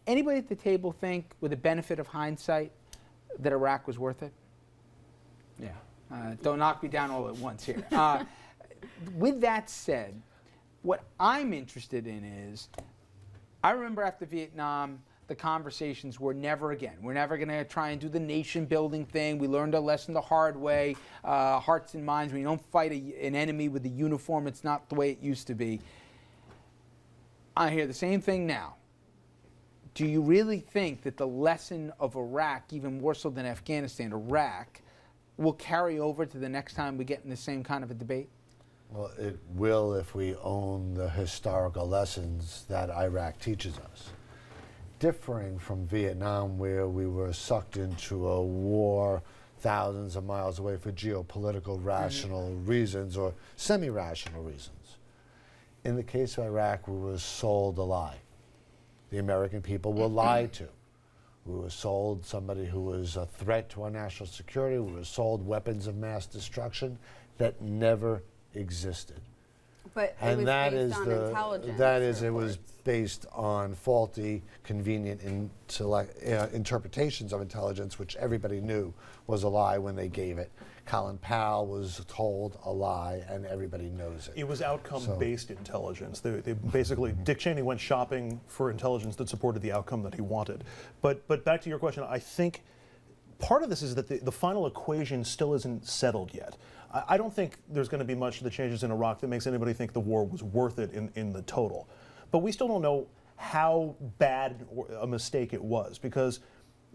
Anybody at the table think, with the benefit of hindsight, that Iraq was worth it? Yeah. Don't knock me down all at once here. With that said, what I'm interested in is, I remember after Vietnam, the conversations were never again. We're never going to try and do the nation building thing. We learned a lesson the hard way. Hearts and minds, when you don't fight an enemy with a uniform, it's not the way it used to be. I hear the same thing now. Do you really think that the lesson of Iraq, even more so than Afghanistan, Iraq, will carry over to the next time we get in the same kind of a debate? Well, it will if we own the historical lessons that Iraq teaches us. Differing from Vietnam, where we were sucked into a war thousands of miles away for geopolitical rational reasons or semi-rational reasons. In the case of Iraq, we were sold a lie. The American people were lied to. We were sold somebody who was a threat to our national security. We were sold weapons of mass destruction that never existed. But And it was that based is on the intelligence. that is it was reports. based on faulty, convenient interpretations of intelligence, which everybody knew was a lie when they gave it. Colin Powell was told a lie, and everybody knows it. It was outcome-based intelligence. They basically, Dick Cheney went shopping for intelligence that supported the outcome that he wanted. But back to your question, I think part of this is that the final equation still isn't settled yet. I don't think there's going to be much that changes in Iraq that makes anybody think the war was worth it in the total. But we still don't know how bad a mistake it was, because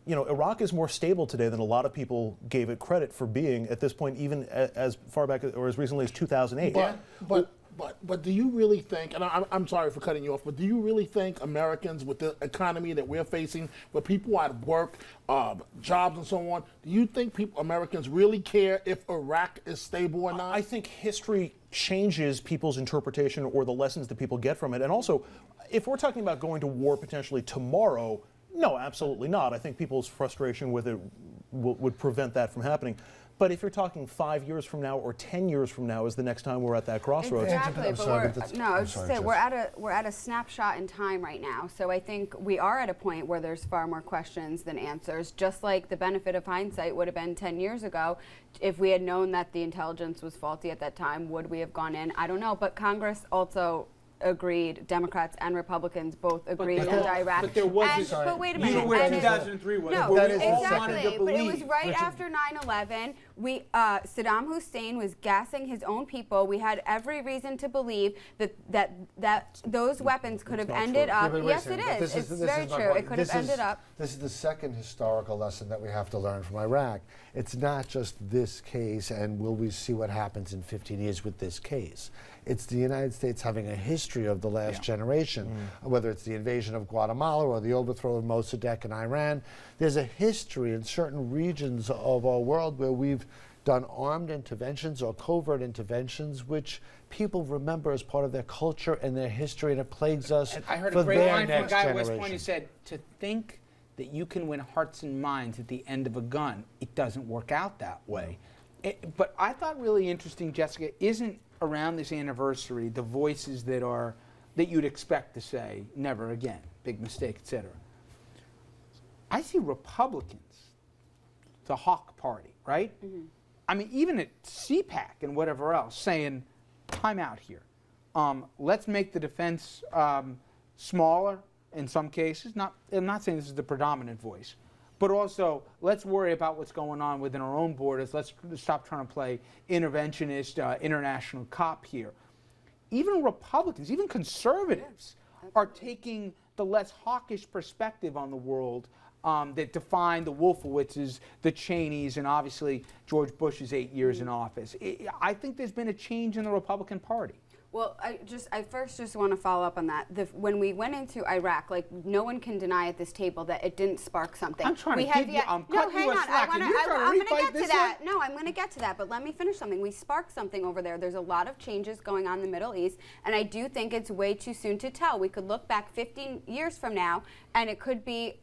Iraq is more stable today than a lot of people gave it credit for being at this point, even as far back or as recently as 2008. But do you really think, and I'm sorry for cutting you off, but do you really think Americans, with the economy that we're facing, with people out of work, jobs and so on, do you think Americans really care if Iraq is stable or not? I think history changes people's interpretation or the lessons that people get from it. And also, if we're talking about going to war potentially tomorrow, no, absolutely not. I think people's frustration with it would prevent that from happening. But if you're talking 5 years from now or 10 years from now is the next time we're at that crossroads. Exactly, I'm sorry, but but I was just saying, we're at a snapshot in time right now. So I think we are at a point where there's far more questions than answers, just like the benefit of hindsight would have been 10 years ago. If we had known that the intelligence was faulty at that time, would we have gone in? I don't know, but Congress also agreed, Democrats and Republicans both agreed in Iraq. But there wasn't. But wait a You minute. know where and 2003 was. No, but we all exactly. wanted to But it believe. was right after 9/11. Saddam Hussein was gassing his own people. We had every reason to believe that those weapons could have ended up. Yes, it is. It's very true. It could have ended up. This is the second historical lesson that we have to learn from Iraq. It's not just this case, and will we see what happens in 15 years with this case. It's the United States having a history of the last generation, whether it's the invasion of Guatemala or the overthrow of Mossadegh in Iran. There's a history in certain regions of our world where we've done armed interventions or covert interventions, which people remember as part of their culture and their history, and it plagues us I heard for a great their line from a next guy at generation. West Point who said, to think that you can win hearts and minds at the end of a gun, it doesn't work out that way. But I thought really interesting, Jessica, isn't around this anniversary the voices that you'd expect to say, never again, big mistake, etc. I see Republicans, the Hawk Party, right? I mean, even at CPAC and whatever else, saying, time out here. Let's make the defense smaller in some cases. I'm not saying this is the predominant voice, but also let's worry about what's going on within our own borders. Let's stop trying to play interventionist, international cop here. Even Republicans, even conservatives are taking the less hawkish perspective on the world that defined the Wolfowitzes, the Cheneys, and obviously George Bush's 8 years in office. I think there's been a change in the Republican Party. Well, I first just want to follow up on that. When we went into Iraq, like, no one can deny at this table that it didn't spark something. I'm trying to give you, I'm cutting you a slack, and you're trying to refight this one? No, I'm going to get to that, but let me finish something. We sparked something over there. There's a lot of changes going on in the Middle East, and I do think it's way too soon to tell. We could look back 15 years from now, and it could be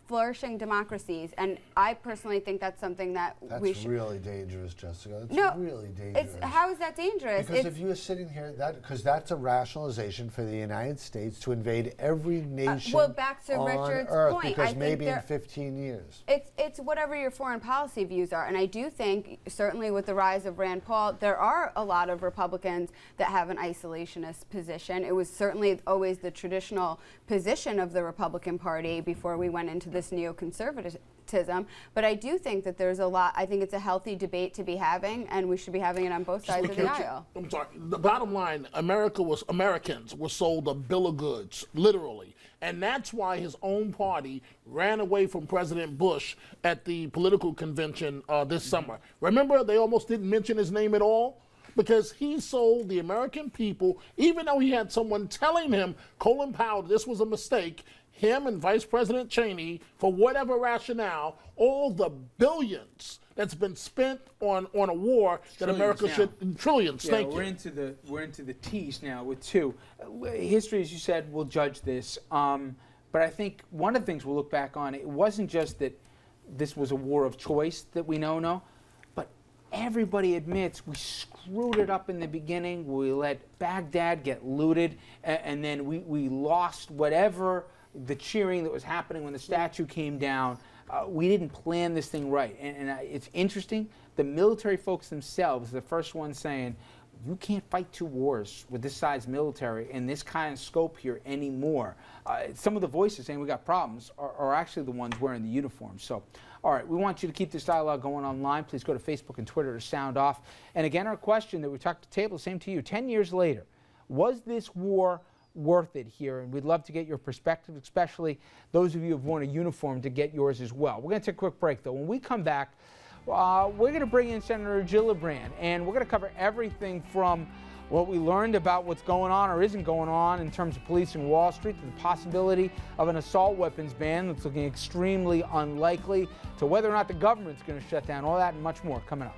flourishing democracies, and I personally think that's something that we That's should. really dangerous, Jessica. It's No, really dangerous. How is that dangerous? Because if you're sitting here, because that's a rationalization for the United States to invade every nation well, back to on Richard's Earth, point, I because think maybe in there- 15 years. It's whatever your foreign policy views are, and I do think certainly with the rise of Rand Paul, there are a lot of Republicans that have an isolationist position. It was certainly always the traditional position of the Republican Party before we went into this neoconservatism. But I do think that there's a lot. I think it's a healthy debate to be having, and we should be having it on both sides of the aisle. I'm sorry. The bottom line, Americans were sold a bill of goods, literally. And that's why his own party ran away from President Bush at the political convention this summer. Remember, they almost didn't mention his name at all? Because he sold the American people, even though he had someone telling him, Colin Powell, this was a mistake, him and Vice President Cheney, for whatever rationale, all the billions that's been spent on a war that America should, trillions, Yeah, thank we're you. into the T's now with two. History, as you said, will judge this. But I think one of the things we'll look back on, it wasn't just that this was a war of choice that we know, but everybody admits we screwed it up in the beginning. We let Baghdad get looted, and then we lost whatever the cheering that was happening when the statue came down. We didn't plan this thing right. And it's interesting, the military folks themselves, the first ones saying, you can't fight two wars with this size military and this kind of scope here anymore. Some of the voices saying we got problems are actually the ones wearing the uniforms. So, all right, we want you to keep this dialogue going online. Please go to Facebook and Twitter to sound off. And again, our question that we talked to the table, same to you. 10 years later, was this war worth it here? And we'd love to get your perspective, especially those of you who have worn a uniform, to get yours as well. We're going to take a quick break, though. When we come back, we're going to bring in Senator Gillibrand, and we're going to cover everything from what we learned about what's going on or isn't going on in terms of policing Wall Street, to the possibility of an assault weapons ban that's looking extremely unlikely, to whether or not the government's going to shut down. All that and much more coming up.